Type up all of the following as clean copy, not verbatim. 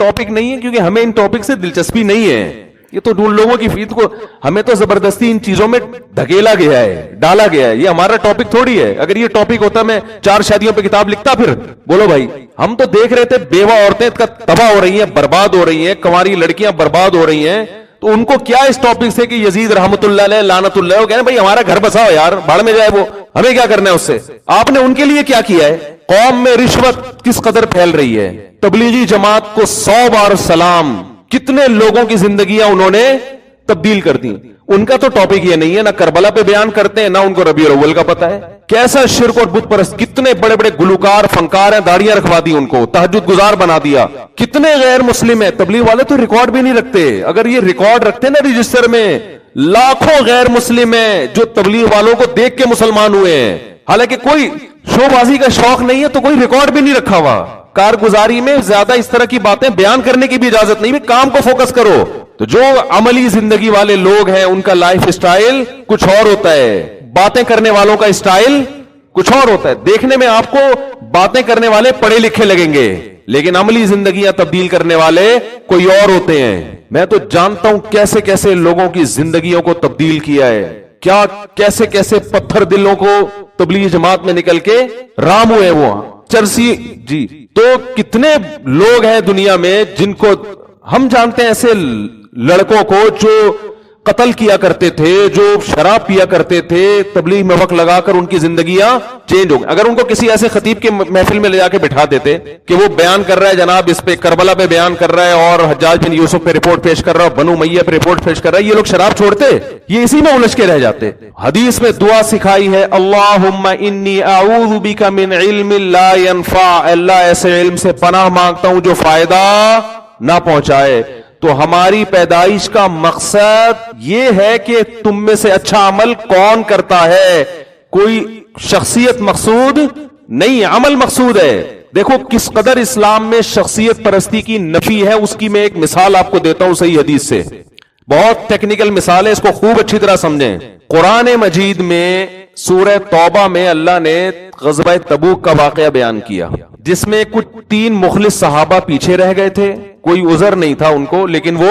Topic نہیں ہے, کیونکہ ہمیں ان ٹاپک سے دلچسپی نہیں ہے. یہ تو ان لوگوں کی فیس کو ہمیں تو زبردستی ان چیزوں میں دھکیلا گیا ہے, ڈالا گیا ہے. یہ ہمارا ٹاپک تھوڑی ہے. اگر یہ ٹاپک ہوتا میں 4 شادیوں پہ کتاب لکھتا. پھر بولو بھائی, ہم تو دیکھ رہے تھے بیوہ عورتیں تباہ ہو رہی ہیں, برباد ہو رہی ہیں, کنواری لڑکیاں برباد ہو رہی ہیں. تو ان کو کیا اس ٹاپک سے کہ یزید رحمت اللہ علیہ لعنت اللہ, وہ کہنے بھائی ہمارا گھر بساؤ یار, بھاڑ میں جائے وہ, ہمیں کیا کرنا ہے اس سے. آپ نے ان کے لیے کیا کیا ہے؟ قوم میں رشوت کس قدر پھیل رہی ہے, تبلیغی جماعت کو 100 بار سلام, کتنے لوگوں کی زندگیاں انہوں نے تبدیل کر دی. ان کا تو ٹاپک یہ نہیں ہے, نہ کربلا پہ بیان کرتے ہیں, نہ ان کو ربیع الاول کا پتہ ہے. کیسا شرک اور بت پرست, کتنے بڑے بڑے گلوکار فنکار ہیں, داڑیاں رکھوا دی ان کو, تہجد گزار بنا دیا. کتنے غیر مسلم ہیں, تبلیغ والے تو ریکارڈ بھی نہیں رکھتے. اگر یہ ریکارڈ رکھتے نا رجسٹر میں, لاکھوں غیر مسلم ہیں جو تبلیغ والوں کو دیکھ کے مسلمان ہوئے ہیں. حالانکہ کوئی شو بازی کا شوق نہیں ہے تو کوئی ریکارڈ بھی نہیں رکھا ہوا. کارگزاری میں زیادہ اس طرح کی باتیں بیان کرنے کی بھی اجازت نہیں, کام کو فوکس کرو. تو جو عملی زندگی والے لوگ ہیں ان کا لائف اسٹائل کچھ اور ہوتا ہے, باتیں کرنے والوں کا اسٹائل کچھ اور ہوتا ہے. دیکھنے میں آپ کو باتیں کرنے والے پڑھے لکھے لگیں گے, لیکن عملی زندگیاں تبدیل کرنے والے کوئی اور ہوتے ہیں. میں تو جانتا ہوں کیسے کیسے لوگوں کی زندگیوں کو تبدیل کیا ہے, کیا کیسے کیسے پتھر دلوں کو تبلیغ جماعت میں نکل کے رام ہوئے وہ چرسی جی. تو کتنے لوگ ہیں دنیا میں جن کو ہم جانتے ہیں, ایسے لڑکوں کو جو قتل کیا کرتے تھے, جو شراب پیا کرتے تھے, تبلیغ میں وقت لگا کر ان کی زندگیاں چینج ہو گئی. اگر ان کو کسی ایسے خطیب کے محفل میں لے جا کے بٹھا دیتے کہ وہ بیان کر رہا ہے جناب اس پہ کربلا پہ بیان کر رہا ہے اور حجاج بن یوسف پہ رپورٹ پیش کر رہا ہے, بنو امیہ پہ رپورٹ پیش کر رہا ہے, یہ لوگ شراب چھوڑتے؟ یہ اسی میں الجھ کے رہ جاتے. حدیث میں دعا سکھائی ہے, اللہم انی اعوذ بک من علم لا ينفع, اللہ ایسے علم سے پناہ مانگتا ہوں جو فائدہ نہ پہنچائے. تو ہماری پیدائش کا مقصد یہ ہے کہ تم میں سے اچھا عمل کون کرتا ہے. کوئی شخصیت مقصود نہیں, عمل مقصود ہے. دیکھو کس قدر اسلام میں شخصیت پرستی کی نفی ہے, اس کی میں ایک مثال آپ کو دیتا ہوں صحیح حدیث سے. بہت ٹیکنیکل مثال ہے, اس کو خوب اچھی طرح سمجھیں. قرآن مجید میں سورہ توبہ میں اللہ نے غزوہ تبوک کا واقعہ بیان کیا, جس میں کچھ 3 مخلص صحابہ پیچھے رہ گئے تھے. کوئی عذر نہیں تھا ان کو, لیکن وہ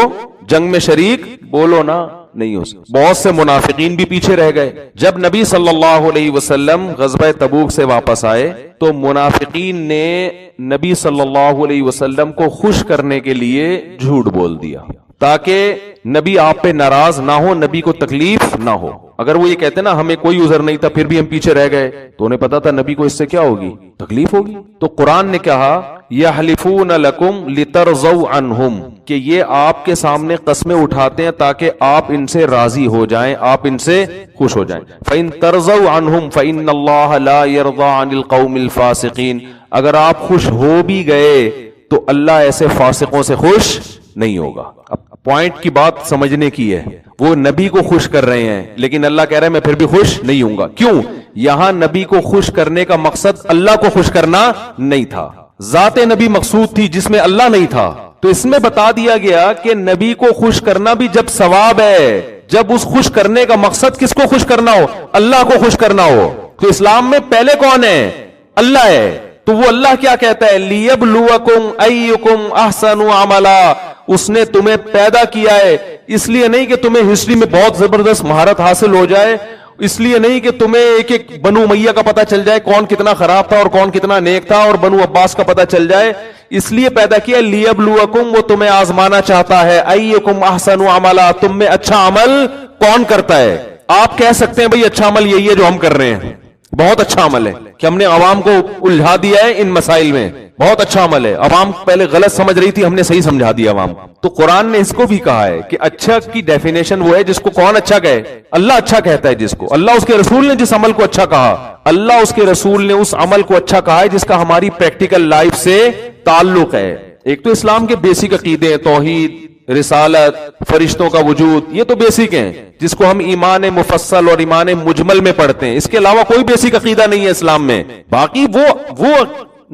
جنگ میں شریک بولو نا نہیں ہو سکتے. بہت سے منافقین بھی پیچھے رہ گئے. جب نبی صلی اللہ علیہ وسلم غزوہ تبوک سے واپس آئے تو منافقین نے نبی صلی اللہ علیہ وسلم کو خوش کرنے کے لیے جھوٹ بول دیا تاکہ نبی آپ پہ ناراض نہ ہو, نبی کو تکلیف نہ ہو. اگر وہ یہ کہتے نا ہمیں کوئی عذر نہیں تھا پھر بھی ہم پیچھے رہ گئے, تو انہیں پتا تھا نبی کو اس سے کیا ہوگی, تکلیف ہوگی. تو قرآن نے کہا یحلفون لکم لترضوا عنہم, کہ یہ آپ کے سامنے قسمیں اٹھاتے ہیں تاکہ آپ ان سے راضی ہو جائیں, آپ ان سے خوش ہو جائیں. فإن ترضوا عنہم فإن اللہ لا يرضى عن القوم الفاسقین, اگر آپ خوش ہو بھی گئے تو اللہ ایسے فاسقوں سے خوش نہیں ہوگا. اب پوائنٹ کی بات سمجھنے کی ہے. وہ نبی کو خوش کر رہے ہیں لیکن اللہ کہہ رہا ہے میں پھر بھی خوش نہیں ہوں گا. کیوں؟ یہاں نبی کو خوش کرنے کا مقصد اللہ کو خوش کرنا نہیں تھا, ذات نبی مقصود تھی جس میں اللہ نہیں تھا. تو اس میں بتا دیا گیا کہ نبی کو خوش کرنا بھی جب ثواب ہے, جب اس خوش کرنے کا مقصد کس کو خوش کرنا ہو, اللہ کو خوش کرنا ہو. تو اسلام میں پہلے کون ہے؟ اللہ ہے. تو وہ اللہ کیا کہتا ہے, لیبلوکم ایکم احسن عملا, اس نے تمہیں پیدا کیا ہے اس لیے نہیں کہ تمہیں ہسٹری میں بہت زبردست مہارت حاصل ہو جائے, اس لیے نہیں کہ تمہیں ایک ایک بنو امیہ کا پتہ چل جائے کون کتنا خراب تھا اور کون کتنا نیک تھا, اور بنو عباس کا پتہ چل جائے. اس لیے پیدا کیا لیبلوکم, وہ تمہیں آزمانا چاہتا ہے, ایکم احسن عملا, تم میں اچھا عمل کون کرتا ہے. آپ کہہ سکتے ہیں بھئی اچھا عمل یہی ہے جو ہم کر رہے ہیں, بہت اچھا عمل ہے کہ ہم نے عوام کو الجھا دیا ہے ان مسائل میں, بہت اچھا عمل ہے. عوام پہلے غلط سمجھ رہی تھی, ہم نے صحیح سمجھا دیا عوام. تو قرآن نے اس کو بھی کہا ہے کہ اچھا کی ڈیفینیشن وہ ہے جس کو کون اچھا کہے, اللہ اچھا کہتا ہے جس کو. اللہ اس کے رسول نے جس عمل کو اچھا کہا, اللہ اس کے رسول نے اس عمل کو اچھا کہا ہے جس کا ہماری پریکٹیکل لائف سے تعلق ہے. ایک تو اسلام کے بیسک عقیدے, توحید, رسالت, فرشتوں کا وجود, یہ تو بیسک ہیں جس کو ہم ایمان مفصل اور ایمان مجمل میں پڑھتے ہیں. اس کے علاوہ کوئی بیسک عقیدہ نہیں ہے اسلام میں. باقی وہ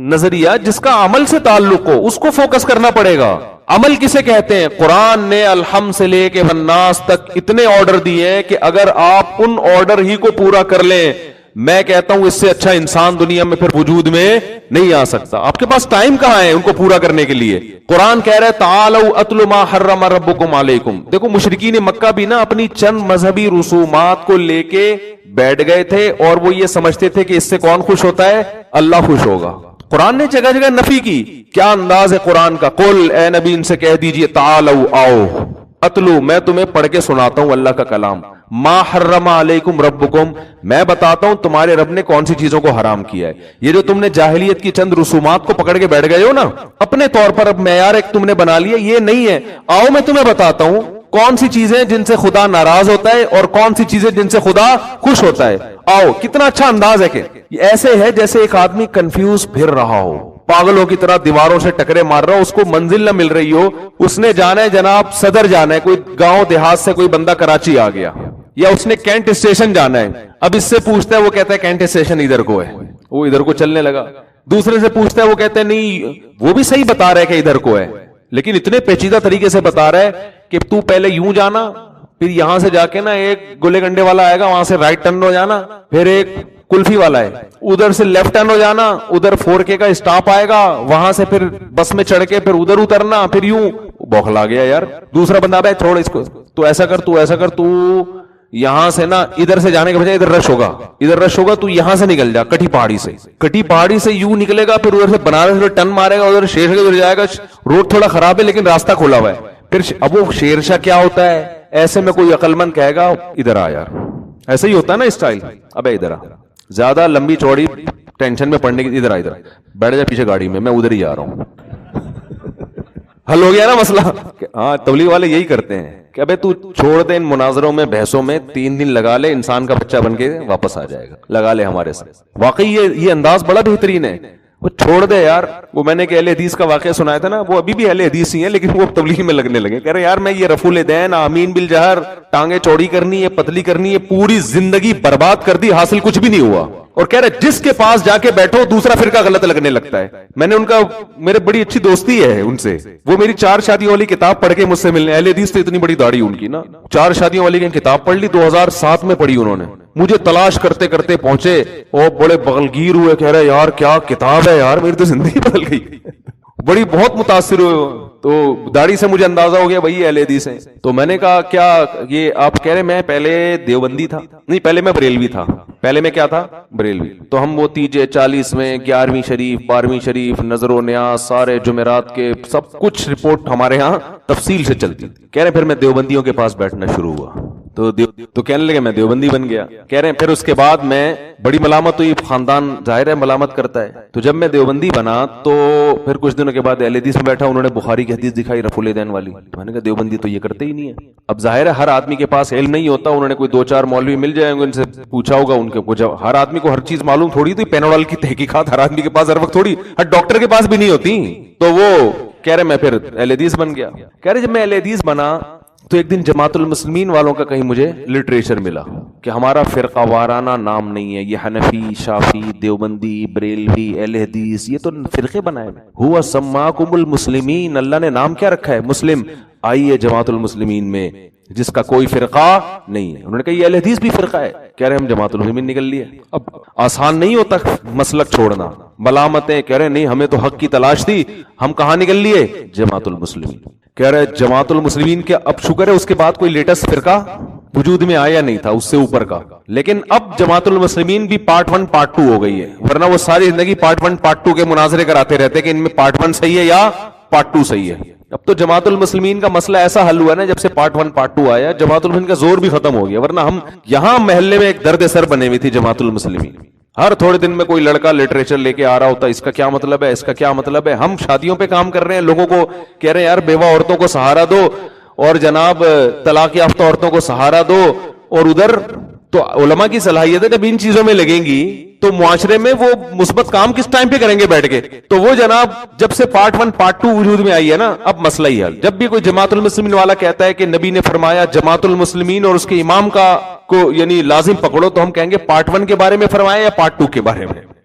نظریہ جس کا عمل سے تعلق ہو اس کو فوکس کرنا پڑے گا. عمل کسے کہتے ہیں؟ قرآن نے الحمد سے لے کے والناس تک اتنے آرڈر دیے ہیں کہ اگر آپ ان آرڈر ہی کو پورا کر لیں, میں کہتا ہوں اس سے اچھا انسان دنیا میں پھر وجود میں نہیں آ سکتا. آپ کے پاس ٹائم کہاں ہے ان کو پورا کرنے کے لیے؟ قرآن کہہ رہا ہے تعالوا اتل ما حرم ربکم علیکم. دیکھو مشرکین مکہ بھی نا اپنی چند مذہبی رسومات کو لے کے بیٹھ گئے تھے اور وہ یہ سمجھتے تھے کہ اس سے کون خوش ہوتا ہے؟ اللہ خوش ہوگا. قرآن نے جگہ جگہ نفی کی. کیا انداز ہے قرآن کا؟ قل اے نبی ان سے کہہ دیجئے تعالوا آؤ اتلو میں تمہیں پڑھ کے سناتا ہوں اللہ کا کلام. ما حرم علیکم ربکم میں بتاتا ہوں تمہارے رب نے کون سی چیزوں کو حرام کیا ہے. یہ جو تم نے جاہلیت کی چند رسومات کو پکڑ کے بیٹھ گئے ہو نا اپنے طور پر اب معیار ایک تم نے بنا لیا, یہ نہیں ہے. آؤ میں تمہیں بتاتا ہوں کون سی چیزیں جن سے خدا ناراض ہوتا ہے اور کون سی چیزیں جن سے خدا خوش ہوتا ہے. آؤ. کتنا اچھا انداز ہے کہ ایسے ہے جیسے ایک آدمی کنفیوز پھر رہا ہو, پاگلوں کی طرح دیواروں سے ٹکرے مار رہا ہو, اس کو منزل نہ مل رہی ہو. اس نے جانا ہے جناب صدر جانا ہے, کوئی گاؤں دیہات سے کوئی بندہ کراچی آ گیا, یا اس نے کینٹ اسٹیشن جانا ہے. اب اس سے پوچھتا ہے, وہ کہتا ہے کینٹ اسٹیشن ادھر کو ہے, وہ ادھر کو چلنے لگا. دوسرے سے پوچھتا ہے, وہ کہتا ہے نہیں, وہ بھی صحیح بتا رہا ہے کہ ادھر کو ہے, لیکن اتنے پیچیدہ طریقے سے بتا رہا ہے کہ تو پہلے یوں جانا, پھر یہاں سے جا کے نا ایک گلے گنڈے والا آئے گا, وہاں سے رائٹ ٹرن ہو جانا, پھر ایک کلفی والا ہے, ادھر سے لیفٹ ٹرن ہو جانا, ادھر 4K کا اسٹاپ آئے گا, وہاں سے پھر بس میں چڑھ کے پھر ادھر اترنا, پھر یوں. بوکھلا گیا یار. دوسرا بندہ بھائی چھوڑ اس کو, تو ایسا کر, تو ایسا کر, تو یہاں سے نا ادھر سے جانے کے بجائے ادھر رش ہوگا, ادھر رش ہوگا, تو یہاں سے نکل جا کٹھی پہاڑی سے, کٹھی پہاڑی سے یوں نکلے گا, پھر ادھر سے بنارس سے ٹرن مارے گا, ادھر شیر ادھر جائے گا. روڈ تھوڑا خراب ہے لیکن راستہ کھلا ہوا ہے. پھر اب وہ شیرشاہ کیا ہوتا ہے, ایسے میں کوئی عقل مند کہے گا ادھر آ یار, ایسے ہی ہوتا ہے نا اسٹائل, ابے ادھر آ, زیادہ لمبی چوڑی ٹینشن میں پڑنے کی, ادھر آ, ادھر بیٹھ جا پیچھے گاڑی میں ادھر ہی آ رہا ہوں. حل ہو گیا نا مسئلہ. ہاں تبلیغ والے یہی کرتے ہیں کہ ابے تو چھوڑ دے ان مناظروں میں بحثوں میں, 3 دن لگا لے, انسان کا بچہ بن کے واپس آ جائے گا, لگا لے ہمارے ساتھ. واقعی یہ انداز بڑا بہترین ہے. وہ چھوڑ دے یار. وہ میں نے کہ اہل حدیث کا واقعہ سنایا تھا نا, وہ ابھی بھی اہل حدیث ہی ہیں لیکن وہ تبلیغ میں لگنے لگے. کہہ رہے یار میں یہ رفع الدین, آمین بالجہر, ٹانگیں چوڑی کرنی ہے, پتلی کرنی ہے, پوری زندگی برباد کر دی, حاصل کچھ بھی نہیں ہوا. اور کہہ رہے جس کے پاس جا کے بیٹھو دوسرا فرقہ غلط لگنے لگتا ہے. میں نے ان کا, میرے بڑی اچھی دوستی ہے ان سے, وہ میری 4 شادیوں والی کتاب پڑھ کے مجھ سے ملنے. اہل حدیث تو اتنی بڑی داڑھی ان کی نا, 4 شادیوں والی کی کتاب پڑھ لی, 2007 میں پڑھی انہوں نے. مجھے تلاش کرتے کرتے پہنچے اور بڑے بغلگیر ہوئے, کہہ رہے یار کیا کتاب ہے یار, میری تو زندگی بدل گئی. بڑی بہت متاثر ہوئے. تو داڑھی سے مجھے اندازہ ہو گیا بھائی اہل حدیث ہیں. تو میں نے کہا کیا یہ آپ کہہ رہے, میں پہلے دیوبندی تھا, نہیں پہلے میں بریلوی تھا. پہلے میں کیا تھا؟ بریلوی. تو ہم وہ 40 میں 11ویں شریف, 12ویں شریف, نظر و نیاز, سارے جمعرات کے سب کچھ رپورٹ ہمارے ہاں تفصیل سے چلتی. کہہ رہے پھر میں دیوبندیوں کے پاس بیٹھنا شروع ہوا, تو کہنے لگے میں دیوبندی بن گیا. کہہ رہے ہیں پھر اس کے بعد میں بڑی ملامت ہوئی, خاندان ظاہر ہے ملامت کرتا ہے. تو جب میں دیوبندی بنا تو پھر کچھ دنوں کے بعد اہل حدیث میں بیٹھا, انہوں نے بخاری کی حدیث دکھائی رفع الدین والی. میں نے کہا دیوبندی تو یہ کرتے ہی نہیں ہے. اب ظاہر ہے ہر آدمی کے پاس علم نہیں ہوتا, انہوں نے کوئی 2-4 مولوی مل جائیں گے, ان سے پوچھا ہوگا, ان کے ہر آدمی کو ہر چیز معلوم تھوڑی تھی. پینوڈل کی تحقیقات ہر آدمی کے پاس ہر وقت تھوڑی, ہر ڈاکٹر کے پاس بھی نہیں ہوتی. تو وہ کہہ رہے میں پھر اہل حدیث بن گیا. کہہ رہے جب میں اہل حدیث بنا تو ایک دن جماعت المسلمین والوں کا کہیں مجھے لٹریچر ملا کہ ہمارا فرقہ وارانہ نام نہیں ہے, یہ حنفی, شافی, دیوبندی, بریلوی, اہل حدیث, یہ تو فرقے بنائے. ہوا سماکم المسلمین, اللہ نے نام کیا رکھا ہے؟ مسلم. آئیے جماعت المسلمین میں جس کا کوئی فرقہ نہیں ہے. انہوں نے کہا یہ اہل حدیث بھی فرقہ ہے. کہہ رہے ہم جماعت المسلمین نکل لیے. اب آسان نہیں ہوتا مسلک چھوڑنا, ملامتیں. کہہ رہے نہیں ہمیں تو حق کی تلاش تھی, ہم کہاں نکل لیے؟ جماعت المسلمین. کہہ رہے جماعت المسلمین کے اب شکر ہے اس کے بعد کوئی لیٹسٹ فرقہ وجود میں آیا نہیں تھا اس سے اوپر کا, لیکن اب جماعت المسلمین بھی پارٹ 1 پارٹ 2 ہو گئی ہے. ورنہ وہ ساری زندگی پارٹ 1 پارٹ 2 کے مناظرے کراتے رہتے کہ ان میں پارٹ 1 صحیح ہے یا پارٹ 2 صحیح ہے. اب تو جماعت المسلمین کا مسئلہ ایسا حل ہوا ہے نا, جب سے پارٹ 1 پارٹ 2 آیا جماعت المسلمین کا زور بھی ختم ہو گیا. ورنہ ہم یہاں محلے میں ایک درد سر بنے ہوئی تھی جماعت المسلمین. ہر تھوڑے دن میں کوئی لڑکا لٹریچر لے کے آ رہا ہوتا, اس کا کیا مطلب ہے, اس کا کیا مطلب ہے. ہم شادیوں پہ کام کر رہے ہیں, لوگوں کو کہہ رہے ہیں یار بیوہ عورتوں کو سہارا دو, اور جناب طلاق یافتہ عورتوں کو سہارا دو. اور ادھر تو علماء کی صلاحیت ہے جب ان چیزوں میں لگیں گی تو معاشرے میں وہ مثبت کام کس ٹائم پہ کریں گے بیٹھ کے. تو وہ جناب جب سے پارٹ 1 پارٹ 2 وجود میں آئی ہے نا, اب مسئلہ ہی حل. جب بھی کوئی جماعت المسلمین والا کہتا ہے کہ نبی نے فرمایا جماعت المسلمین اور اس کے امام کا کو یعنی لازم پکڑو, تو ہم کہیں گے پارٹ 1 کے بارے میں فرمایا یا پارٹ 2 کے بارے میں.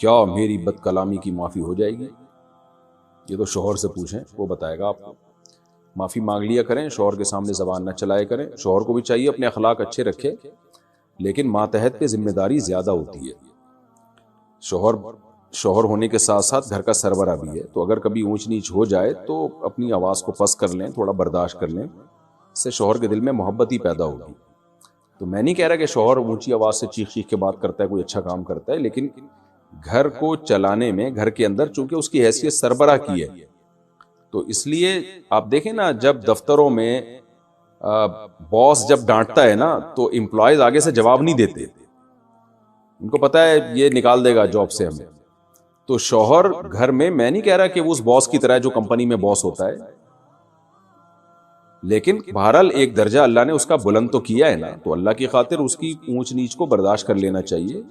کیا میری بد کلامی کی معافی ہو جائے گی؟ یہ تو شوہر سے پوچھیں، وہ بتائے گا آپ کو۔ معافی مانگ لیا کریں، شوہر کے سامنے زبان نہ چلائے کریں۔ شوہر کو بھی چاہیے اپنے اخلاق اچھے رکھے، لیکن ماتحت پہ ذمہ داری زیادہ ہوتی ہے۔ شوہر ہونے کے ساتھ ساتھ گھر کا سربراہ بھی ہے، تو اگر کبھی اونچ نیچ ہو جائے تو اپنی آواز کو پست کر لیں، تھوڑا برداشت کر لیں، اس سے شوہر کے دل میں محبت ہی پیدا ہوگی۔ تو میں نہیں کہہ رہا کہ شوہر اونچی آواز سے چیخ چیخ کے بات کرتا ہے کوئی اچھا کام کرتا ہے، لیکن گھر کو چلانے میں، گھر کے اندر چونکہ اس کی حیثیت سربراہ کی ہے، تو اس لیے آپ دیکھیں نا، جب دفتروں میں باس جب ڈانٹتا ہے نا تو امپلائیز آگے سے جواب نہیں دیتے، ان کو پتا ہے یہ نکال دے گا جاب سے ہمیں۔ تو شوہر گھر میں نہیں کہہ رہا کہ وہ اس باس کی طرح جو کمپنی میں باس ہوتا ہے، لیکن بہرحال ایک درجہ اللہ نے اس کا بلند تو کیا ہے نا، تو اللہ کی خاطر اس کی اونچ نیچ کو برداشت کر لینا چاہیے۔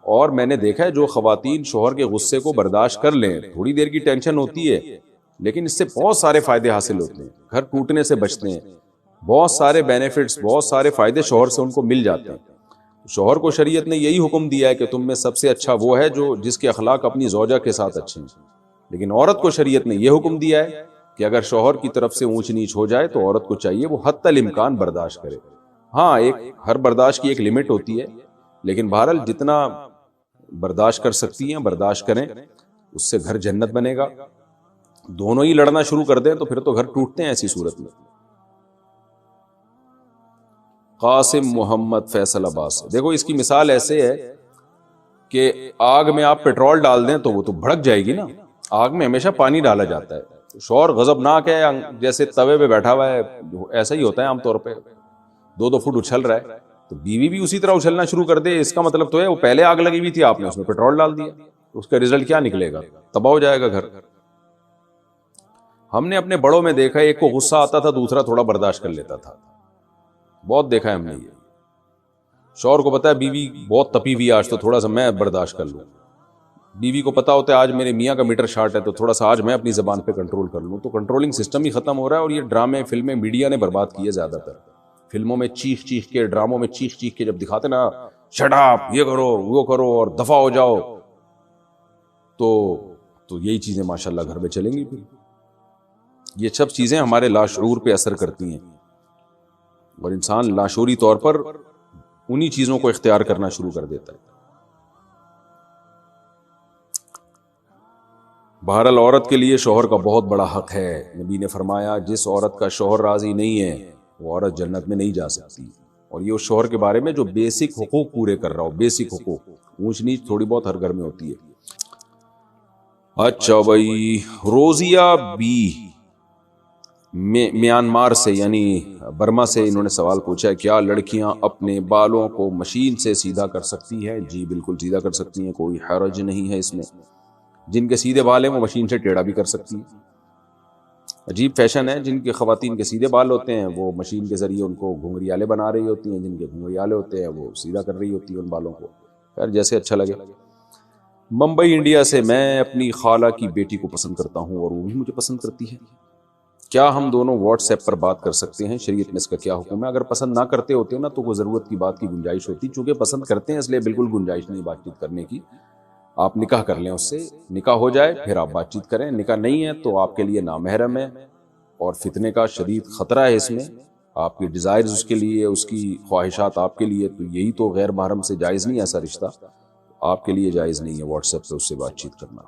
اور میں نے دیکھا ہے جو خواتین شوہر کے غصے کو برداشت کر لیں، تھوڑی دیر کی ٹینشن ہوتی ہے لیکن اس سے بہت سارے فائدے حاصل ہوتے ہیں، گھر ٹوٹنے سے بچتے ہیں، بہت سارے بینیفٹس، بہت سارے فائدے شوہر سے ان کو مل جاتے ہیں۔ شوہر کو شریعت نے یہی حکم دیا ہے کہ تم میں سب سے اچھا وہ ہے جو جس کے اخلاق اپنی زوجہ کے ساتھ اچھے ہیں، لیکن عورت کو شریعت نے یہ حکم دیا ہے کہ اگر شوہر کی طرف سے اونچ نیچ ہو جائے تو عورت کو چاہیے وہ حتی الامکان برداشت کرے۔ ہاں، ہر برداشت کی ایک لمٹ ہوتی ہے، لیکن بہرحال جتنا برداشت کر سکتی ہیں برداشت کریں، اس سے گھر جنت بنے گا۔ دونوں ہی لڑنا شروع کر دیں تو پھر تو گھر ٹوٹتے ہیں ایسی صورت میں۔ قاسم محمد فیصل عباس، دیکھو اس کی مثال ایسے ہے کہ آگ میں آپ پیٹرول ڈال دیں تو وہ تو بھڑک جائے گی نا، آگ میں ہمیشہ پانی ڈالا جاتا ہے۔ شوہر غضبناک ہے، جیسے توے پہ بیٹھا ہوا ہے، ایسا ہی ہوتا ہے عام طور پہ، 2 فٹ اچھل رہا ہے، تو بیوی بھی اسی طرح اچھلنا شروع کر دے، اس کا مطلب تو ہے وہ پہلے آگ لگی ہوئی تھی، آپ نے اس میں پیٹرول ڈال دیا، اس کا رزلٹ کیا نکلے گا؟ تباہ ہو جائے گا گھر۔ ہم نے اپنے بڑوں میں دیکھا ہے، ایک کو غصہ آتا تھا دوسرا تھوڑا برداشت کر لیتا تھا، بہت دیکھا ہے ہم نے یہ۔ شوہر کو پتا ہے بیوی بہت تپی ہوئی آج تو تھوڑا سا میں برداشت کر لوں، بیوی کو پتا ہوتا ہے آج میرے میاں کا میٹر شارٹ ہے تو تھوڑا سا آج میں اپنی زبان پہ کنٹرول کر لوں، تو کنٹرولنگ سسٹم ہی ختم ہو رہا ہے، اور یہ ڈرامے فلمیں میڈیا نے برباد کیے زیادہ تر۔ فلموں میں چیخ چیخ کے، ڈراموں میں چیخ چیخ کے جب دکھاتے نا شٹ اپ، یہ کرو وہ کرو اور دفع ہو جاؤ، تو یہی چیزیں ماشاءاللہ گھر میں چلیں گی۔ پھر یہ سب چیزیں ہمارے لاشعور پہ اثر کرتی ہیں، اور انسان لاشعوری طور پر انہی چیزوں کو اختیار کرنا شروع کر دیتا ہے۔ بہرحال عورت کے لیے شوہر کا بہت بڑا حق ہے، نبی نے فرمایا جس عورت کا شوہر راضی نہیں ہے وہ عورت جنت میں نہیں جا سکتی، اور یہ اس شوہر کے بارے میں جو بیسک حقوق پورے کر رہا ہو، بیسک حقوق، اونچ نیچ تھوڑی بہت ہر گھر میں ہوتی ہے۔ اچھا بھائی، روزیہ بی میانمار سے یعنی برما سے انہوں نے سوال پوچھا ہے، کیا لڑکیاں اپنے بالوں کو مشین سے سیدھا کر سکتی ہیں؟ جی بالکل سیدھا کر سکتی ہیں، کوئی حرج نہیں ہے اس میں۔ جن کے سیدھے بال ہیں وہ مشین سے ٹیڑھا بھی کر سکتی ہیں۔ عجیب فیشن ہے، جن کے خواتین کے سیدھے بال ہوتے ہیں وہ مشین کے ذریعے ان کو گھنگریالے بنا رہی ہوتی ہیں، جن کے گھنگریالے ہوتے ہیں وہ سیدھا کر رہی ہوتی ہیں ان بالوں کو، خیر جیسے اچھا لگے۔ ممبئی انڈیا سے، میں اپنی خالہ کی بیٹی کو پسند کرتا ہوں اور وہ بھی مجھے پسند کرتی ہے، کیا ہم دونوں واٹس ایپ پر بات کر سکتے ہیں؟ شریعت میں اس کا کیا حکم ہے؟ اگر پسند نہ کرتے ہوتے نا تو وہ ضرورت کی بات کی گنجائش ہوتی، چونکہ پسند کرتے ہیں اس لیے بالکل گنجائش نہیں بات چیت کرنے کی۔ آپ نکاح کر لیں اس سے، نکاح ہو جائے پھر آپ بات چیت کریں، نکاح نہیں ہے تو آپ کے لیے نامحرم ہے اور فتنے کا شدید خطرہ ہے اس میں، آپ کی ڈیزائرز اس کے لیے، اس کی خواہشات آپ کے لیے، تو یہی تو غیر محرم سے جائز نہیں ہے ایسا رشتہ، آپ کے لیے جائز نہیں ہے واٹس ایپ پہ اس سے بات چیت کرنا،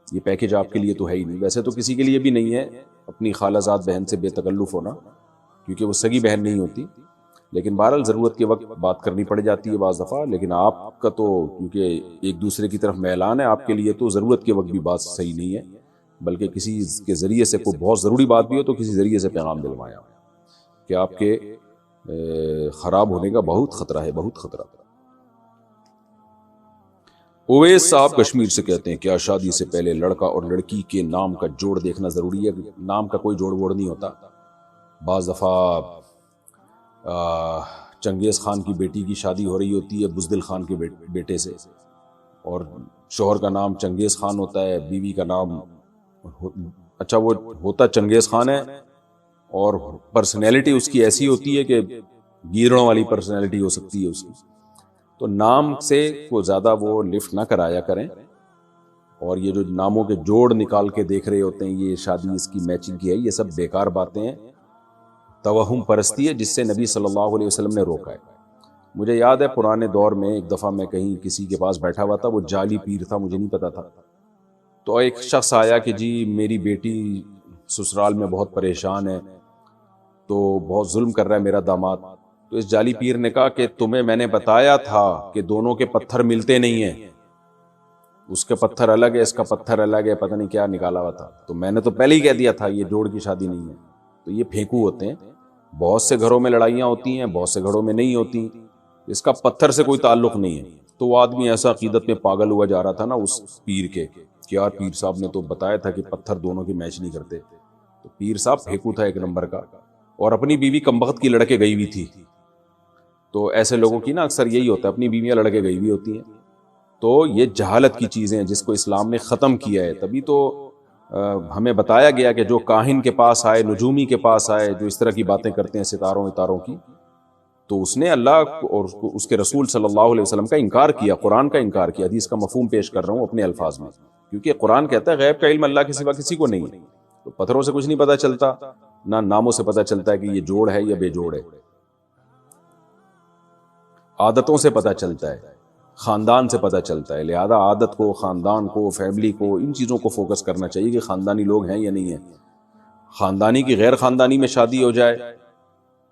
یہ پیکج آپ کے لیے تو ہے ہی نہیں۔ ویسے تو کسی کے لیے بھی نہیں ہے اپنی خالہ زاد بہن سے بے تکلف ہونا، کیونکہ وہ سگی بہن نہیں ہوتی، لیکن بہرحال ضرورت کے وقت بات کرنی پڑ جاتی ہے بعض دفعہ، لیکن آپ کا تو کیونکہ ایک دوسرے کی طرف میلان ہے، آپ کے لیے تو ضرورت کے وقت بھی بات صحیح نہیں ہے، بلکہ کسی کے ذریعے سے کوئی بہت ضروری بات بھی ہو تو کسی ذریعے سے پیغام دلوایا کہ آپ کے خراب ہونے کا بہت خطرہ ہے، بہت خطرہ۔ اویس صاحب کشمیر سے کہتے ہیں، کیا شادی سے پہلے لڑکا اور لڑکی کے نام کا جوڑ دیکھنا ضروری ہے؟ نام کا کوئی جوڑ ووڑ نہیں ہوتا، بعض دفعہ چنگیز خان کی بیٹی کی شادی ہو رہی ہوتی ہے بزدل خان کے بیٹے سے، اور شوہر کا نام چنگیز خان ہوتا ہے، بیوی کا نام اچھا وہ ہوتا چنگیز خان ہے، اور پرسنالٹی اس کی ایسی ہوتی ہے کہ گیدڑوں والی پرسنالٹی ہو سکتی ہے اس کی، تو نام سے کو زیادہ وہ لفٹ نہ کرایا کریں، اور یہ جو ناموں کے جوڑ نکال کے دیکھ رہے ہوتے ہیں یہ شادی اس کی میچنگ کی ہے، یہ سب بیکار باتیں ہیں، توہم پرستی ہے جس سے نبی صلی اللہ علیہ وسلم نے روکا ہے۔ مجھے یاد ہے پرانے دور میں ایک دفعہ میں کہیں کسی کے پاس بیٹھا ہوا تھا، وہ جعلی پیر تھا، مجھے نہیں پتا تھا، تو ایک شخص آیا کہ جی میری بیٹی سسرال میں بہت پریشان ہے، تو بہت ظلم کر رہا ہے میرا داماد۔ تو اس جعلی پیر نے کہا کہ تمہیں میں نے بتایا تھا کہ دونوں کے پتھر ملتے نہیں ہیں، اس کے پتھر الگ ہے، اس کا پتھر الگ ہے، پتہ نہیں کیا نکالا ہوا تھا، تو میں نے تو پہلے ہی کہہ دیا تھا یہ جوڑ کی شادی نہیں ہے۔ تو یہ پھینکو ہوتے ہیں، بہت سے گھروں میں لڑائیاں ہوتی ہیں، بہت سے گھروں میں نہیں ہوتی، اس کا پتھر سے کوئی تعلق نہیں ہے۔ تو وہ آدمی ایسا عقیدت میں پاگل ہوا جا رہا تھا نا اس پیر کے کہ یار پیر صاحب نے تو بتایا تھا کہ پتھر دونوں کی میچ نہیں کرتے۔ تو پیر صاحب پھینکو تھا ایک نمبر کا، اور اپنی بیوی کمبخت کی لڑکے گئی ہوئی تھی۔ تو ایسے لوگوں کی نا اکثر یہی ہوتا ہے، اپنی بیویاں لڑکے گئی ہوئی ہوتی ہیں۔ تو یہ جہالت کی چیزیں ہیں جس کو اسلام نے ختم کیا ہے، تبھی تو ہمیں بتایا گیا کہ جو کاہن کے پاس آئے، نجومی کے پاس آئے، جو اس طرح کی باتیں کرتے ہیں ستاروں اتاروں کی، تو اس نے اللہ اور اس کے رسول صلی اللہ علیہ وسلم کا انکار کیا، قرآن کا انکار کیا۔ حدیث کا مفہوم پیش کر رہا ہوں اپنے الفاظ میں، کیونکہ قرآن کہتا ہے غیب کا علم اللہ کے سوا کسی کو نہیں ہے۔ تو پتھروں سے کچھ نہیں پتہ چلتا، نہ ناموں سے پتہ چلتا ہے کہ یہ جوڑ ہے یا بے جوڑ ہے، عادتوں سے پتہ چلتا ہے، خاندان سے پتہ چلتا ہے۔ لہذا عادت کو، خاندان کو، فیملی کو، ان چیزوں کو فوکس کرنا چاہیے کہ خاندانی لوگ ہیں یا نہیں ہیں۔ خاندانی کی غیر خاندانی میں شادی ہو جائے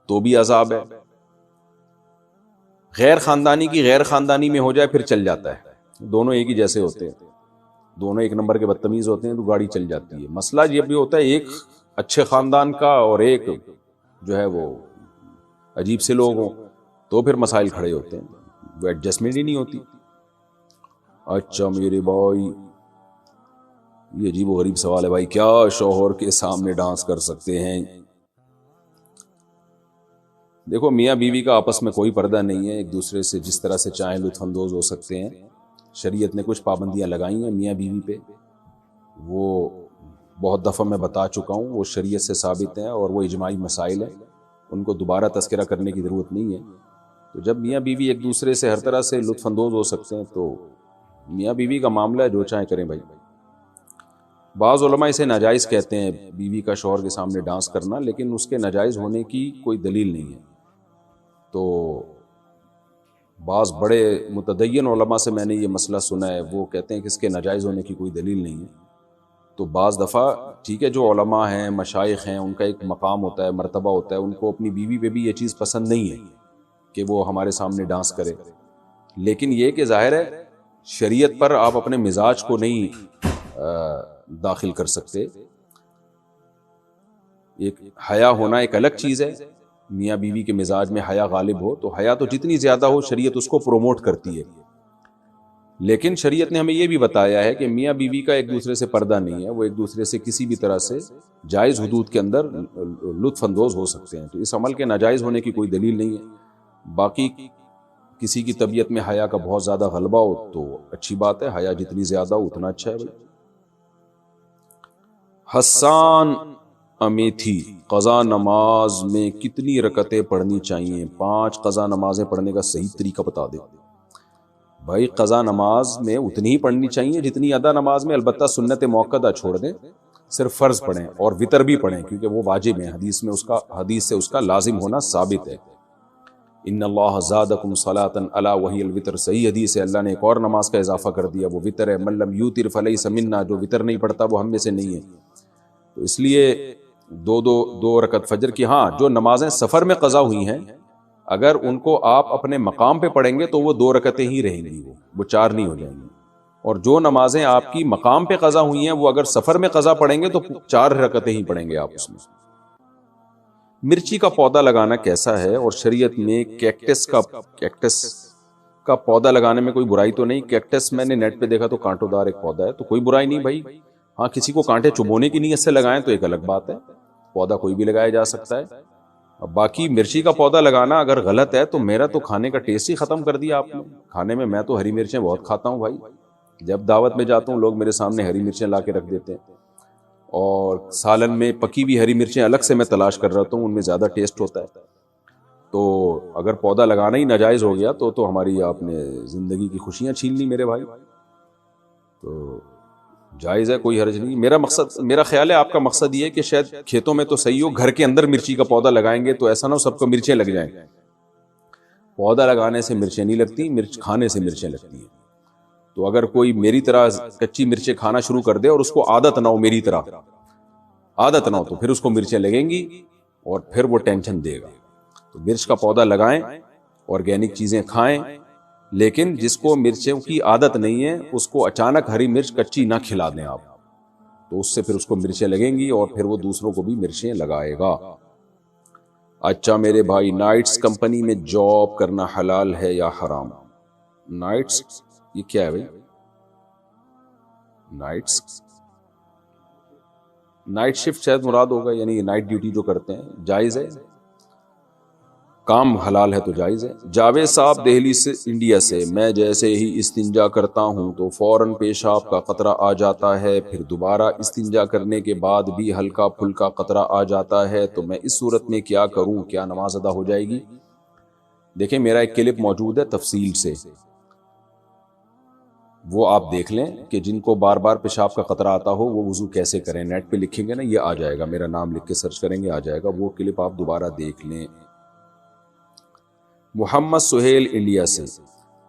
تو بھی عذاب ہے، غیر خاندانی کی غیر خاندانی میں ہو جائے پھر چل جاتا ہے، دونوں ایک ہی جیسے ہوتے ہیں، دونوں ایک نمبر کے بدتمیز ہوتے ہیں تو گاڑی چل جاتی ہے۔ مسئلہ یہ بھی ہوتا ہے ایک اچھے خاندان کا اور ایک جو ہے وہ عجیب سے لوگ ہوں تو پھر مسائل کھڑے ہوتے ہیں، وہ ایڈجسٹمنٹ ہی نہیں ہوتی۔ اچھا میرے بھائی یہ عجیب و غریب سوال ہے بھائی، کیا شوہر کے سامنے ڈانس کر سکتے ہیں؟ دیکھو میاں بیوی کا آپس میں کوئی پردہ نہیں ہے، ایک دوسرے سے جس طرح سے چاہیں لطف اندوز ہو سکتے ہیں۔ شریعت نے کچھ پابندیاں لگائی ہیں میاں بیوی پہ، وہ بہت دفعہ میں بتا چکا ہوں، وہ شریعت سے ثابت ہیں اور وہ اجماعی مسائل ہیں، ان کو دوبارہ تذکرہ کرنے کی ضرورت نہیں ہے۔ تو جب میاں بیوی ایک دوسرے سے ہر طرح سے لطف اندوز ہو سکتے ہیں تو میاں بیوی کا معاملہ ہے، جو چاہیں کریں بھائی۔ بعض علماء اسے ناجائز کہتے ہیں بیوی کا شوہر کے سامنے ڈانس کرنا، لیکن اس کے ناجائز ہونے کی کوئی دلیل نہیں ہے۔ تو بعض بڑے متدین علماء سے میں نے یہ مسئلہ سنا ہے، وہ کہتے ہیں کہ اس کے ناجائز ہونے کی کوئی دلیل نہیں ہے۔ تو بعض دفعہ ٹھیک ہے جو علماء ہیں، مشائخ ہیں، ان کا ایک مقام ہوتا ہے، مرتبہ ہوتا ہے، ان کو اپنی بیوی پہ بھی یہ چیز پسند نہیں ہے کہ وہ ہمارے سامنے ڈانس کرے، لیکن یہ کہ ظاہر ہے شریعت پر آپ اپنے مزاج کو نہیں داخل کر سکتے۔ ایک حیا ہونا ایک الگ چیز ہے، میاں بیوی کے مزاج میں حیا غالب ہو تو حیا تو جتنی زیادہ ہو شریعت اس کو پروموٹ کرتی ہے، لیکن شریعت نے ہمیں یہ بھی بتایا ہے کہ میاں بیوی کا ایک دوسرے سے پردہ نہیں ہے، وہ ایک دوسرے سے کسی بھی طرح سے جائز حدود کے اندر لطف اندوز ہو سکتے ہیں، تو اس عمل کے ناجائز ہونے کی کوئی دلیل نہیں ہے۔ باقی کسی کی طبیعت میں حیا کا بہت زیادہ غلبہ ہو تو اچھی بات ہے، حیا جتنی زیادہ ہو اتنا اچھا ہے بھائی۔ حسان امیتھی، قضا نماز میں کتنی رکعتیں پڑھنی چاہیے؟ 5 قضا نمازیں پڑھنے کا صحیح طریقہ بتا دیں بھائی۔ قضا نماز میں اتنی ہی پڑھنی چاہیے جتنی ادا نماز میں، البتہ سنت موقدہ چھوڑ دیں، صرف فرض پڑھیں اور وتر بھی پڑھیں کیونکہ وہ واجب ہیں، حدیث سے اس کا لازم ہونا ثابت ہے۔ ان اللہ زادکم صلاۃ الا وہی الوتر، صحیح حدیث ہے، اللہ نے ایک اور نماز کا اضافہ کر دیا، وہ وتر ہے۔ من لم یوتر فلیس منا، جو وتر نہیں پڑھتا وہ ہم میں سے نہیں ہے۔ تو اس لیے دو رکعت فجر کی، ہاں جو نمازیں سفر میں قضا ہوئی ہیں اگر ان کو آپ اپنے مقام پہ پڑھیں گے تو وہ 2 رکعتیں ہی رہیں گی، وہ 4 نہیں ہو جائیں گی، اور جو نمازیں آپ کی مقام پہ قضا ہوئی ہیں وہ اگر سفر میں قضا پڑھیں گے تو 4 رکعتیں ہی پڑھیں گے آپ اس میں۔ مرچی کا پودا لگانا کیسا ہے، اور شریعت میں کیکٹس کا پودا لگانے میں کوئی برائی تو نہیں؟ کیکٹس میں نے نیٹ پہ دیکھا تو کانٹوں دار ایک پودا ہے، تو کوئی برائی نہیں بھائی، ہاں کسی کو کانٹے چبونے کی نیت سے لگائیں تو ایک الگ بات ہے، پودا کوئی بھی لگایا جا سکتا ہے۔ باقی مرچی کا پودا لگانا اگر غلط ہے تو میرا تو کھانے کا ٹیسٹ ہی ختم کر دیا آپ نے۔ کھانے میں تو ہری مرچیں بہت کھاتا ہوں بھائی، جب دعوت میں جاتا ہوں لوگ میرے سامنے ہری مرچیں لا کے رکھ دیتے ہیں، اور سالن میں پکی ہوئی ہری مرچیں الگ سے میں تلاش کر رہا ہوں، ان میں زیادہ ٹیسٹ ہوتا ہے۔ تو اگر پودا لگانا ہی ناجائز ہو گیا تو ہماری آپ نے زندگی کی خوشیاں چھین لی میرے بھائی. تو جائز ہے، کوئی حرج نہیں. میرا خیال ہے آپ کا مقصد یہ ہے کہ شاید کھیتوں میں تو صحیح ہو، گھر کے اندر مرچی کا پودا لگائیں گے تو ایسا نہ ہو سب کو مرچیں لگ جائیں. پودا لگانے سے مرچیں نہیں لگتی، مرچ کھانے سے مرچیں لگتی ہیں. تو اگر کوئی میری طرح کچی مرچیں کھانا شروع کر دے اور اس کو عادت نہ ہو، میری طرح عادت نہ ہو، تو پھر اس کو مرچیں لگیں گی اور پھر وہ ٹینشن دے گا. تو مرچ کا پودا لگائیں، آرگینک چیزیں کھائیں، لیکن جس کو مرچوں کی عادت نہیں ہے اس کو اچانک ہری مرچ کچی نہ کھلا دیں آپ، تو اس سے پھر اس کو مرچیں لگیں گی اور پھر وہ دوسروں کو بھی مرچیں لگائے گا. اچھا میرے بھائی، نائٹس کمپنی میں جاب کرنا حلال ہے یا حرام؟ نائٹس یہ کیا ہے بھائی؟ نائٹ شفٹ شاید مراد ہوگا، یعنی نائٹ ڈیوٹی جو کرتے ہیں. جائز ہے، کام حلال ہے تو جائز ہے. جاوید صاحب دہلی سے، انڈیا سے، میں جیسے ہی استنجا کرتا ہوں تو فوراً پیشاب کا قطرہ آ جاتا ہے، پھر دوبارہ استنجا کرنے کے بعد بھی ہلکا پھلکا قطرہ آ جاتا ہے، تو میں اس صورت میں کیا کروں؟ کیا نماز ادا ہو جائے گی؟ دیکھیں میرا ایک کلپ موجود ہے تفصیل سے، وہ آپ دیکھ لیں کہ جن کو بار بار پیشاب کا قطرہ آتا ہو وہ وضو کیسے کریں. نیٹ پہ لکھیں گے نا، یہ آ جائے گا، میرا نام لکھ کے سرچ کریں گے آ جائے گا، وہ کلپ آپ دوبارہ دیکھ لیں. محمد سہیل انڈیا سے،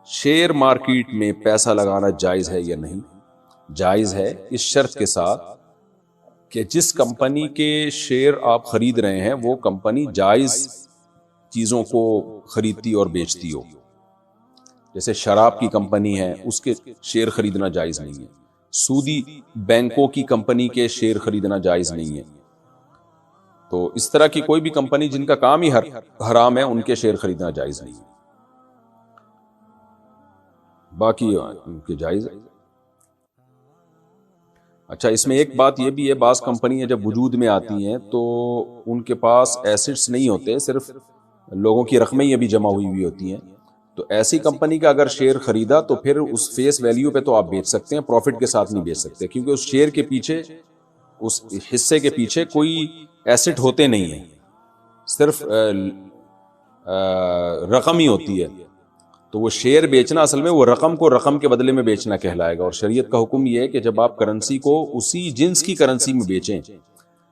شیئر مارکیٹ میں پیسہ لگانا جائز ہے یا نہیں؟ جائز ہے، اس شرط کے ساتھ کہ جس کمپنی کے شیئر آپ خرید رہے ہیں وہ کمپنی جائز چیزوں کو خریدتی اور بیچتی ہو. جیسے شراب کی کمپنی ہے، اس کے شیئر خریدنا جائز نہیں ہے. سودی بینکوں کی کمپنی کے شیئر خریدنا جائز نہیں ہے. تو اس طرح کی کوئی بھی کمپنی جن کا کام ہی حرام ہے ان کے شیئر خریدنا جائز نہیں ہے. باقی ان کے جائز ہے. اچھا اس میں ایک بات یہ بھی ہے، بعض کمپنیاں جب وجود میں آتی ہیں تو ان کے پاس ایسٹس نہیں ہوتے، صرف لوگوں کی رقمیں ہی ابھی جمع ہوئی ہوتی ہیں. تو ایسی کمپنی کا اگر شیئر خریدا تو پھر اس فیس ویلیو پہ تو آپ بیچ سکتے ہیں، پروفٹ کے ساتھ نہیں بیچ سکتے، کیونکہ اس شیئر کے پیچھے، اس حصے کے پیچھے کوئی ایسٹ ہوتے نہیں ہیں، صرف رقم ہی ہوتی ہے. تو وہ شیئر بیچنا اصل میں وہ رقم کو رقم کے بدلے میں بیچنا کہلائے گا. اور شریعت کا حکم یہ ہے کہ جب آپ کرنسی کو اسی جنس کی کرنسی میں بیچیں،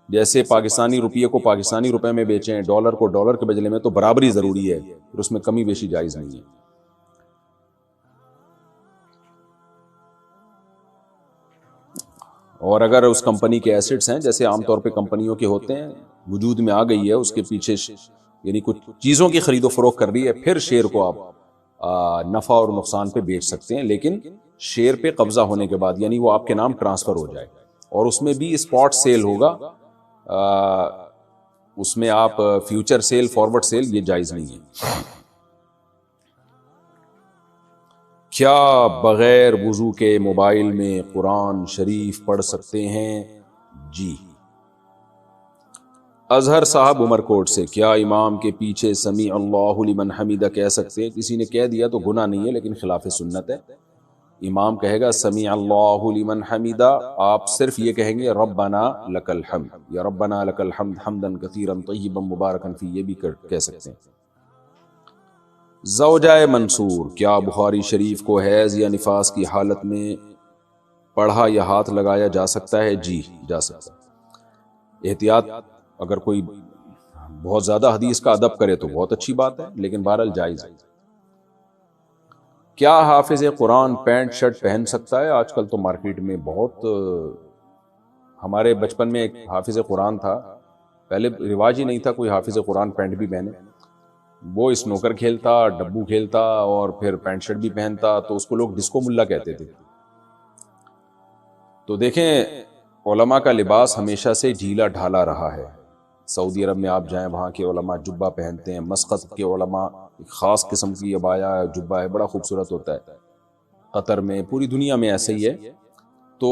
جیسے پاکستانی روپیے کو پاکستانی روپے میں بیچیں، ڈالر کو ڈالر کے بدلے میں، تو برابری ضروری ہے، پھر اس میں کمی بیشی جائز نہیں ہے. اور اگر اس کمپنی کے ایسٹس ہیں، جیسے عام طور پہ کمپنیوں کے ہوتے ہیں، وجود میں آ گئی ہے، اس کے پیچھے یعنی کچھ چیزوں کی خرید و فروخت کر رہی ہے، پھر شیئر کو آپ نفع اور نقصان پہ بیچ سکتے ہیں، لیکن شیئر پہ قبضہ ہونے کے بعد، یعنی وہ آپ کے نام ٹرانسفر ہو جائے، اور اس میں بھی اسپاٹ سیل ہوگا، اس میں آپ فیوچر سیل، فارورڈ سیل یہ جائز نہیں ہے. کیا بغیر وضو کے موبائل میں قرآن شریف پڑھ سکتے ہیں؟ جی. اظہر صاحب عمر کوٹ سے، کیا امام کے پیچھے سمیع اللہ لمن حمیدہ کہہ سکتے ہیں؟ کسی نے کہہ دیا تو گناہ نہیں ہے، لیکن خلاف سنت ہے. امام کہے گا سمیع اللہ لمن حمیدہ، آپ صرف یہ کہیں گے ربنا لک الحمد، یا ربنا لک الحمد حمدا کثیرا طیبا مبارکا فی، یہ بھی کہہ سکتے ہیں. زوجہ منصور، کیا بخاری شریف کو حیض یا نفاس کی حالت میں پڑھا یا ہاتھ لگایا جا سکتا ہے؟ جی جا سکتا ہے. احتیاط، اگر کوئی بہت زیادہ حدیث کا ادب کرے تو بہت اچھی بات ہے، لیکن بہرحال جائز ہے. کیا حافظ قرآن پینٹ شرٹ پہن سکتا ہے؟ آج کل تو مارکیٹ میں بہت، ہمارے بچپن میں ایک حافظ قرآن تھا، پہلے رواج ہی نہیں تھا کوئی حافظ قرآن پینٹ بھی پہنے. وہ اسنوکر کھیلتا، ڈبو کھیلتا اور پھر پینٹ شرٹ بھی پہنتا، تو اس کو لوگ ڈسکو ملا کہتے تھے. تو دیکھیں علماء کا لباس ہمیشہ سے ڈھیلا ڈھالا رہا ہے. سعودی عرب میں آپ جائیں، وہاں کے علماء جبہ پہنتے ہیں. مسقط کے علماء ایک خاص قسم کی عبایا جبہ ہے، بڑا خوبصورت ہوتا ہے. قطر میں، پوری دنیا میں ایسے ہی ہے. تو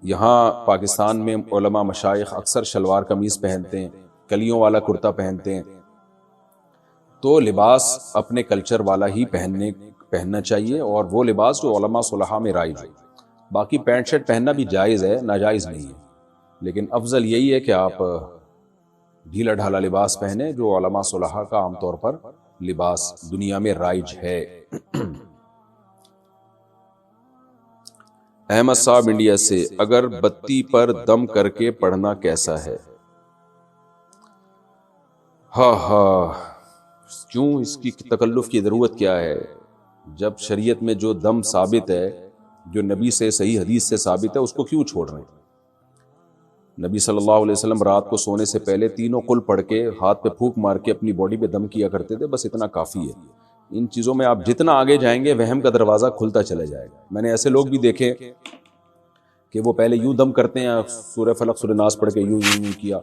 یہاں پاکستان میں علماء مشائخ اکثر شلوار قمیض پہنتے ہیں، کلیوں والا کرتا پہنتے ہیں. تو لباس اپنے کلچر والا ہی پہننا چاہیے، اور وہ لباس جو علماء صلحاء میں رائج ہو. باقی پینٹ شرٹ پہننا بھی جائز ہے، ناجائز نہیں ہے، لیکن افضل یہی ہے کہ آپ ڈھیلا ڈھالا لباس پہنے، جو علماء صلحاء کا عام طور پر لباس دنیا میں رائج ہے۔ احمد صاحب انڈیا سے، اگر بتی پر دم کر کے پڑھنا کیسا ہے؟ ہاں کیوں اس کی تکلف کی ضرورت کیا ہے؟ جب شریعت میں جو دم ثابت ہے، جو نبی سے صحیح حدیث سے ثابت ہے، اس کو کیوں چھوڑ رہے ہیں؟ نبی صلی اللہ علیہ وسلم رات کو سونے سے پہلے تینوں قل پڑھ کے ہاتھ پہ پھونک مار کے اپنی باڈی پہ دم کیا کرتے تھے، بس اتنا کافی ہے۔ ان چیزوں میں آپ جتنا آگے جائیں گے وہم کا دروازہ کھلتا چلا جائے گا۔ میں نے ایسے لوگ بھی دیکھے کہ وہ پہلے یوں دم کرتے ہیں، سورہ فلق سورہ ناس پڑھ کے یوں کیا،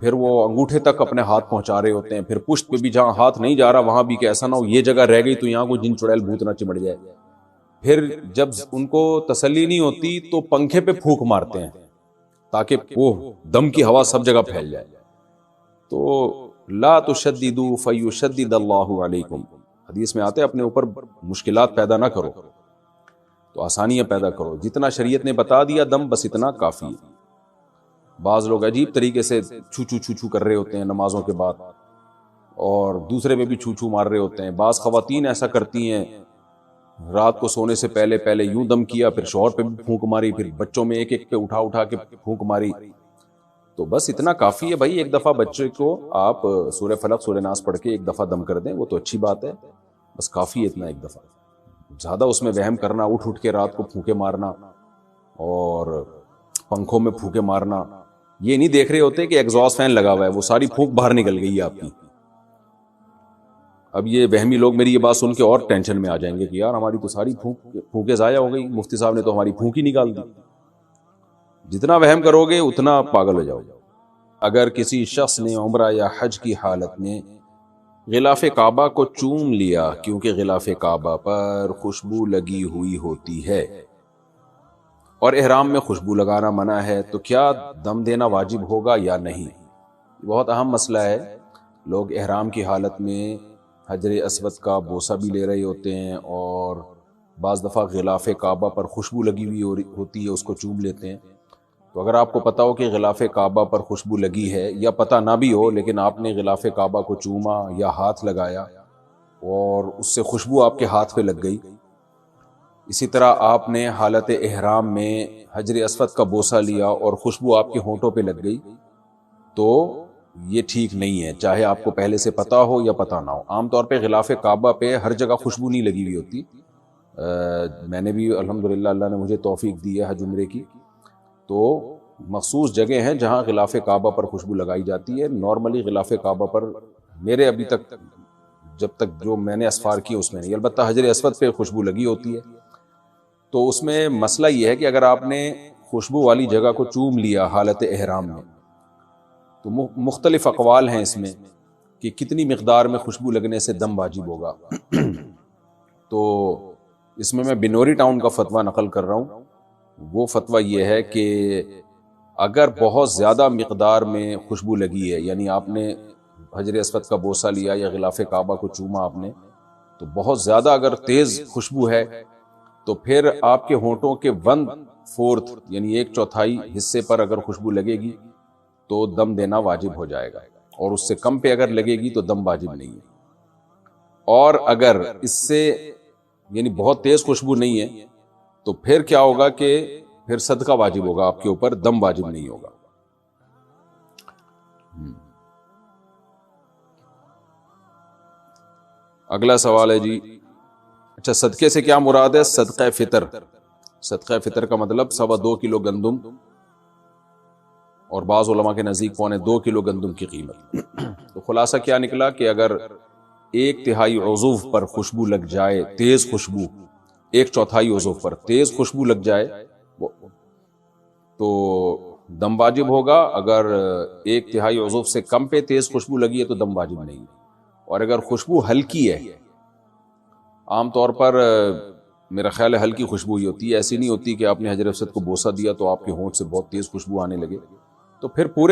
پھر وہ انگوٹھے تک اپنے ہاتھ پہنچا رہے ہوتے ہیں، پھر پشت پہ بھی جہاں ہاتھ نہیں جا رہا وہاں بھی کہ ایسا نہ ہو یہ جگہ رہ گئی تو یہاں کوئی جن چڑیل بھوت نہ چمٹ جائے۔ پھر جب ان کو تسلی نہیں ہوتی تو پنکھے پہ پھونک مارتے ہیں تاکہ وہ دم کی ہوا سب جگہ پھیل جائے۔ تو لا تشددوا فیشدد اللہ علیکم، حدیث میں آتے ہیں اپنے اوپر مشکلات پیدا نہ کرو، تو آسانیاں پیدا کرو۔ جتنا شریعت نے بتا دیا دم بس اتنا کافی ہے۔ بعض لوگ عجیب طریقے سے چھو کر رہے ہوتے ہیں نمازوں کے بعد، اور دوسرے پہ بھی چھو مار رہے ہوتے ہیں۔ بعض خواتین ایسا کرتی ہیں، رات کو سونے سے پہلے یوں دم کیا، پھر شوہر پہ بھی پھونک ماری، پھر بچوں میں ایک پہ اٹھا کے پھونک ماری۔ تو بس اتنا کافی ہے بھائی، ایک دفعہ بچے کو آپ سورہ فلق سورہ ناس پڑھ کے ایک دفعہ دم کر دیں، وہ تو اچھی بات ہے، بس کافی ہے اتنا ایک دفعہ۔ زیادہ اس میں وہم کرنا، اٹھ کے رات کو پھونکے مارنا اور پنکھوں میں پھونکے مارنا، یہ نہیں دیکھ رہے ہوتے کہ ایگزاسٹ فین لگا ہوا ہے، وہ ساری پھونک باہر نکل گئی ہے آپ کی۔ اب یہ وہمی لوگ میری یہ بات سن کے اور ٹینشن میں آ جائیں گے کہ یار ہماری تو ساری پھونکیں ضائع ہو گئی، مفتی صاحب نے تو ہماری پھونک ہی نکال دی۔ جتنا وہم کرو گے اتنا پاگل ہو جاؤ گے۔ اگر کسی شخص نے عمرہ یا حج کی حالت میں غلاف کعبہ کو چوم لیا کیونکہ غلاف کعبہ پر خوشبو لگی ہوئی ہوتی ہے اور احرام میں خوشبو لگانا منع ہے، تو کیا دم دینا واجب ہوگا یا نہیں؟ بہت اہم مسئلہ ہے۔ لوگ احرام کی حالت میں حجر اسود کا بوسہ بھی لے رہے ہوتے ہیں، اور بعض دفعہ غلاف کعبہ پر خوشبو لگی ہوئی ہوتی ہے اس کو چوم لیتے ہیں۔ تو اگر آپ کو پتا ہو کہ غلاف کعبہ پر خوشبو لگی ہے، یا پتہ نہ بھی ہو لیکن آپ نے غلاف کعبہ کو چوما یا ہاتھ لگایا اور اس سے خوشبو آپ کے ہاتھ پہ لگ گئی، اسی طرح آپ نے حالت احرام میں حجر اسود کا بوسہ لیا اور خوشبو آپ کے ہونٹوں پہ لگ گئی، تو یہ ٹھیک نہیں ہے، چاہے آپ کو پہلے سے پتا ہو یا پتا نہ ہو۔ عام طور پہ غلاف کعبہ پہ ہر جگہ خوشبو نہیں لگی ہوئی ہوتی۔ میں نے بھی الحمدللہ اللہ نے مجھے توفیق دی ہے حج عمرے کی، تو مخصوص جگہ ہیں جہاں غلاف کعبہ پر خوشبو لگائی جاتی ہے۔ نارملی غلاف کعبہ پر میرے ابھی تک جب تک جو میں نے اسفار کی اس میں نہیں، البتہ حجر اسود پہ خوشبو لگی ہوتی ہے۔ تو اس میں مسئلہ یہ ہے کہ اگر آپ نے خوشبو والی جگہ کو چوم لیا حالت احرام میں، تو مختلف اقوال ہیں اس میں کہ کتنی مقدار میں خوشبو لگنے سے دم واجب ہوگا۔ تو اس میں بنوری ٹاؤن کا فتویٰ نقل کر رہا ہوں۔ وہ فتویٰ یہ ہے کہ اگر بہت زیادہ مقدار میں خوشبو لگی ہے، یعنی آپ نے حجر اسود کا بوسہ لیا یا غلاف کعبہ کو چوما آپ نے، تو بہت زیادہ اگر تیز خوشبو ہے تو پھر آپ کے ہونٹوں کے 1/4 یعنی 1/4 حصے پر اگر خوشبو لگے گی تو دم دینا واجب ہو جائے گا، اور اس سے کم پہ اگر لگے گی تو دم واجب نہیں ہے۔ اور اگر اس سے یعنی بہت تیز خوشبو نہیں ہے تو پھر کیا ہوگا کہ پھر صدقہ واجب ہوگا آپ کے اوپر، دم واجب نہیں ہوگا۔ اگلا سوال ہے جی، اچھا صدقے سے کیا مراد ہے؟ صدقہ فطر۔ صدقہ فطر کا مطلب 2.25 کلو گندم، اور بعض علماء کے نزدیک 2.25 کلو گندم کی قیمت۔ تو خلاصہ کیا نکلا کہ اگر 1/3 عضو پر خوشبو لگ جائے، تیز خوشبو، 1/4 عضو پر تیز خوشبو لگ جائے تو دم واجب ہوگا۔ اگر 1/3 عضو سے کم پہ تیز خوشبو لگی ہے تو دم واجب نہیں۔ اور اگر خوشبو ہلکی ہے، عام طور پر میرا خیال ہے ہلکی خوشبو ہی ہوتی ہے، ایسی نہیں ہوتی کہ آپ نے حجر اسود کو بوسہ دیا تو آپ کے ہونٹ سے بہت تیز خوشبو آنے لگے، تو پھر پورے